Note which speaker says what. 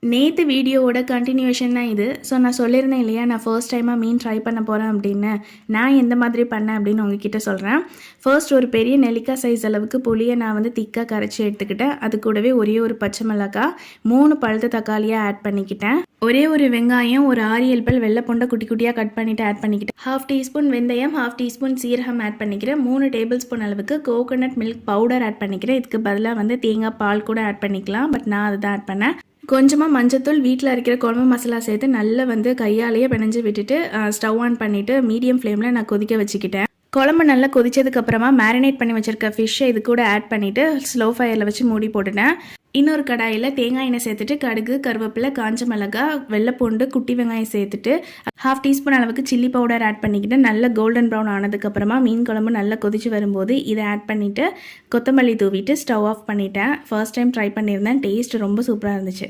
Speaker 1: நேத்து வீடியோவோட கன்டினியூஷன் தான் இது. ஸோ நான் சொல்லியிருந்தேன் இல்லையா, நான் ஃபர்ஸ்ட் டைமாக மீன் ட்ரை பண்ண போகிறேன் அப்படின்னு. நான் எந்த மாதிரி பண்ணேன் அப்படின்னு உங்ககிட்ட சொல்கிறேன். ஃபர்ஸ்ட் ஒரு பெரிய நெல்லிக்காய் சைஸ் அளவுக்கு புளியை நான் வந்து திக்காக கரைச்சி எடுத்துக்கிட்டேன். அது கூடவே ஒரே ஒரு பச்சை மிளகாய், 3 பழுத்த தக்காளியாக ஆட் பண்ணிக்கிட்டேன். ஒரே ஒரு வெங்காயம், ஒரு 6-7 பல் வெள்ளை பூண்டை குட்டி குட்டியாக கட் பண்ணிவிட்டு ஆட் பண்ணிக்கிட்டேன். 1/2 டீஸ்பூன் வெந்தயம், 1/2 டீஸ்பூன் சீரகம் ஆட் பண்ணிக்கிறேன். 3 டேபிள் ஸ்பூன் அளவுக்கு கோகோனட் மில்க் பவுடர் ஆட் பண்ணிக்கிறேன். இதுக்கு பதிலாக வந்து தேங்காய் பால் கூட ஆட் பண்ணிக்கலாம். பட் நான் அதை தான் ஆட் பண்ணேன். கொஞ்சமாக மஞ்சத்தூள், வீட்டில் அரைக்கிற குழம்பு மசாலா சேர்த்து நல்லா வந்து கையாலேயே பிணைஞ்சு விட்டுட்டு ஸ்டவ் ஆன் பண்ணிவிட்டு மீடியம் ஃப்ளேமில் நான் கொதிக்க வச்சுக்கிட்டேன். குழம்பு நல்லா கொதிச்சதுக்கப்புறமா மேரினேட் பண்ணி வச்சுருக்க ஃபிஷ்ஷை இது கூட ஆட் பண்ணிவிட்டு ஸ்லோ ஃபயரில் வச்சு மூடி போட்டுட்டேன். இன்னொரு கடாயில் தேங்காய் எண்ணெய் சேர்த்துட்டு கடுகு, கருவேப்பிலை, காஞ்ச மிளகாய், வெள்ளைப்பூண்டு, குட்டி வெங்காயம் சேர்த்துட்டு 1/2 டீஸ்பூன் அளவுக்கு சில்லி பவுடர் ஆட் பண்ணிக்கிட்டு நல்ல கோல்டன் ப்ரௌன் ஆனதுக்கப்புறமா மீன் குழம்பு நல்லா கொதிச்சு வரும்போது இதை ஆட் பண்ணிவிட்டு கொத்தமல்லி தூவிட்டு ஸ்டவ் ஆஃப் பண்ணிட்டேன். ஃபர்ஸ்ட் டைம் ட்ரை பண்ணியிருந்தேன். டேஸ்ட் ரொம்ப சூப்பராக இருந்துச்சு.